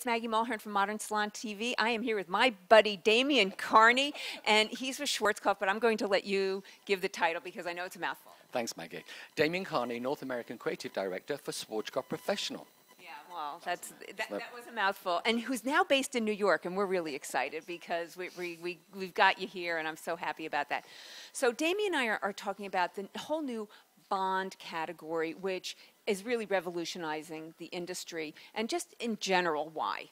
it's Maggie Mulhern from Modern Salon TV. I am here with my buddy Damien Carney, and he's with Schwarzkopf, but I'm going to let you give the title because I know it's a mouthful. Thanks, Maggie. Damien Carney, North American Creative Director for Schwarzkopf Professional. Yeah, well, that was a mouthful. And who's now based in New York, and we're really excited because we've got you here, and I'm so happy about that. So Damien and I are talking about the whole new bond category, which is really revolutionizing the industry, and just in general, why?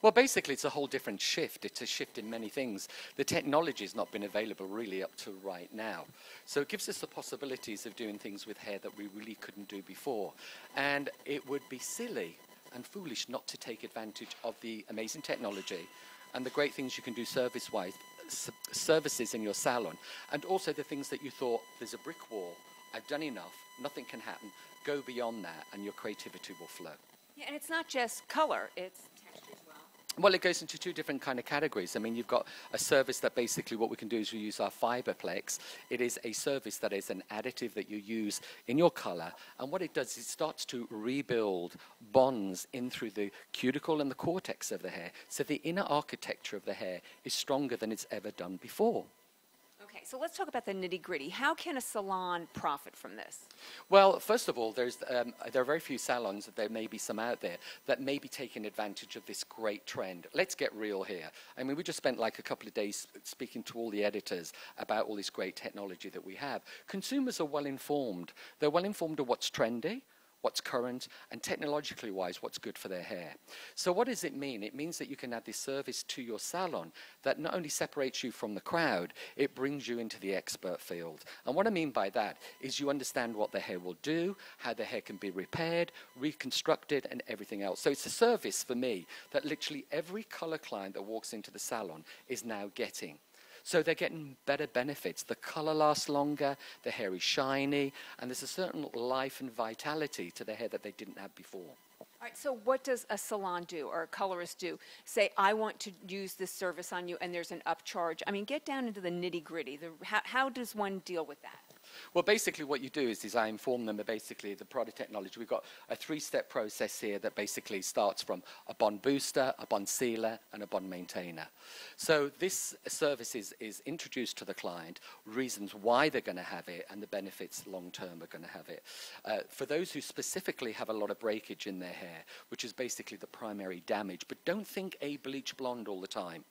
Well, basically, it's a whole different shift. It's a shift in many things. The technology has not been available really up to right now. So it gives us the possibilities of doing things with hair that we really couldn't do before. And it would be silly and foolish not to take advantage of the amazing technology and the great things you can do service-wise, services in your salon, and also the things that you thought, there's a brick wall, I've done enough, nothing can happen. Go beyond that and your creativity will flow. Yeah, and it's not just color, it's texture as well. Well, it goes into two different kind of categories. I mean, you've got a service that basically what we can do is we use our FibrePlex. It is a service that is an additive that you use in your color. And what it does is it starts to rebuild bonds in through the cuticle and the cortex of the hair. So the inner architecture of the hair is stronger than it's ever done before. Okay, so let's talk about the nitty-gritty. How can a salon profit from this? Well, first of all, there are very few salons, there may be some out there, that may be taking advantage of this great trend. Let's get real here. I mean, we just spent like a couple of days speaking to all the editors about all this great technology that we have. Consumers are well informed. They're well informed of what's trendy, what's current, and technologically wise, what's good for their hair. So what does it mean? It means that you can add this service to your salon that not only separates you from the crowd, it brings you into the expert field. And what I mean by that is you understand what the hair will do, how the hair can be repaired, reconstructed, and everything else. So it's a service for me that literally every color client that walks into the salon is now getting. So they're getting better benefits. The color lasts longer, the hair is shiny, and there's a certain life and vitality to the hair that they didn't have before. All right, so what does a salon do or a colorist do? Say, I want to use this service on you, and there's an upcharge. I mean, get down into the nitty-gritty. How does one deal with that? Well, basically what you do is I inform them of basically the product technology. We've got a three-step process here that basically starts from a bond booster, a bond sealer, and a bond maintainer. So this service is introduced to the client, reasons why they're going to have it, and the benefits long-term are going to have it. For those who specifically have a lot of breakage in their hair, which is basically the primary damage, but don't think a bleach blonde all the time,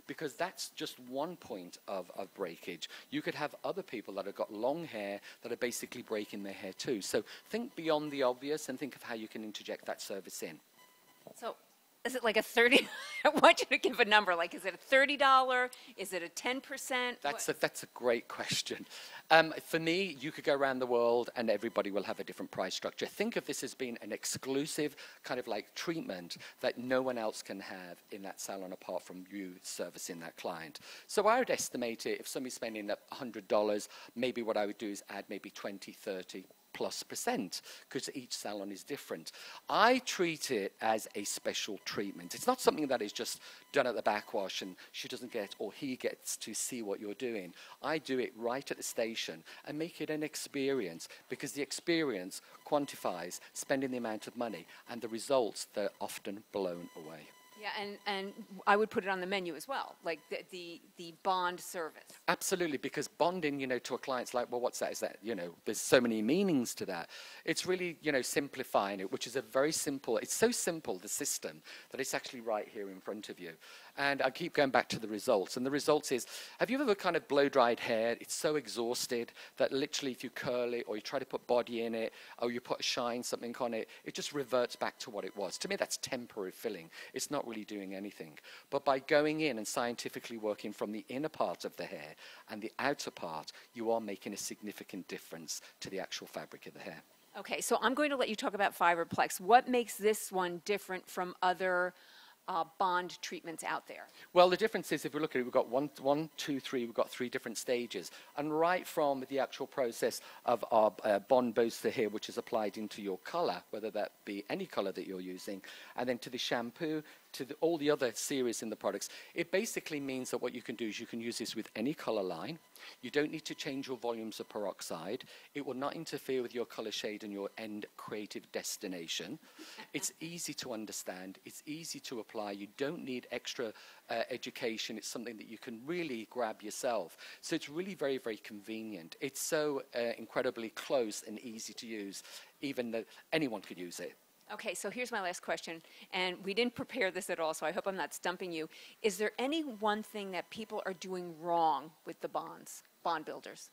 because that's just one point of breakage. You could have other people that have got long hair that are basically breaking their hair too. So think beyond the obvious and think of how you can interject that service in. So is it like a 30? I want you to give a number. Like, is it a $30? Is it a 10%? That's a great question. For me, you could go around the world and everybody will have a different price structure. Think of this as being an exclusive kind of like treatment that no one else can have in that salon apart from you servicing that client. So I would estimate it, if somebody's spending $100, maybe what I would do is add maybe 20, 30 plus %, because each salon is different. I treat it as a special treatment. It's not something that is just done at the backwash and she doesn't get or he gets to see what you're doing. I do it right at the station and make it an experience, because the experience quantifies spending the amount of money, and the results, they're often blown away. Yeah, and I would put it on the menu as well, like the bond service. Absolutely, because bonding, to a client's like, well, what's that? Is that, there's so many meanings to that. It's really, simplifying it, which is a very simple, it's so simple, the system, that it's actually right here in front of you. And I keep going back to the results. And the results is, have you ever kind of blow-dried hair? It's so exhausted that literally if you curl it or you try to put body in it or you put a shine, something on it, it just reverts back to what it was. To me, that's temporary filling. It's not really doing anything. But by going in and scientifically working from the inner part of the hair and the outer part, you are making a significant difference to the actual fabric of the hair. Okay, so I'm going to let you talk about FibrePlex. What makes this one different from other bond treatments out there? Well, the difference is, if we look at it, we've got one, two, three, we've got 3 different stages. And right from the actual process of our bond booster here, which is applied into your color, whether that be any color that you're using, and then to the shampoo, to all the other series in the products, it basically means that what you can do is you can use this with any color line. You don't need to change your volumes of peroxide. It will not interfere with your color shade and your end creative destination. It's easy to understand. It's easy to apply. You don't need extra education. It's something that you can really grab yourself. So it's really very, very convenient. It's so incredibly close and easy to use, even that anyone could use it. Okay, so here's my last question, and we didn't prepare this at all, so I hope I'm not stumping you. Is there any one thing that people are doing wrong with the bond builders?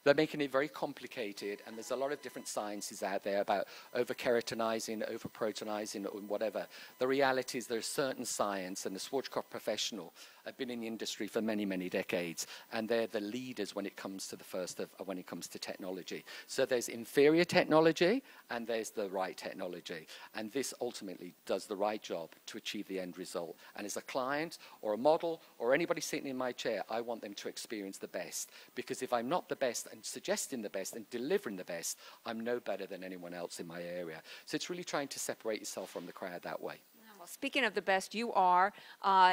They're making it very complicated, and there's a lot of different sciences out there about over-keratinizing, over-proteinizing, or whatever. The reality is there's certain science, and the Schwarzkopf professional have been in the industry for many, many decades, and they're the leaders when it comes to when it comes to technology. So there's inferior technology, and there's the right technology, and this ultimately does the right job to achieve the end result. And as a client, or a model, or anybody sitting in my chair, I want them to experience the best, because if I'm not the best and suggesting the best and delivering the best, I'm no better than anyone else in my area. So it's really trying to separate yourself from the crowd that way. Well, speaking of the best, you are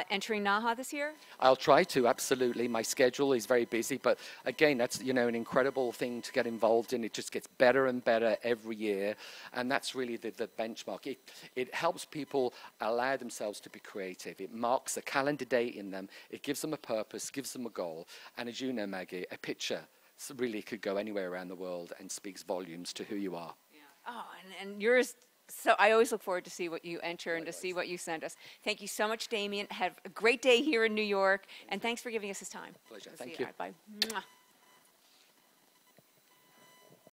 entering NAHA this year? I'll try to, absolutely. My schedule is very busy, but again, that's, you know, an incredible thing to get involved in. It just gets better and better every year, and that's really the benchmark. It helps people allow themselves to be creative. It marks a calendar date in them. It gives them a purpose, gives them a goal, and as you know, Maggie, a picture really could go anywhere around the world and speaks volumes to who you are. Yeah. Oh, and yours, so I always look forward to see what you enter and to see what you send us. Thank you so much, Damien. Have a great day here in New York, and thanks for giving us this time. Pleasure. Thank you. Bye. Mwah.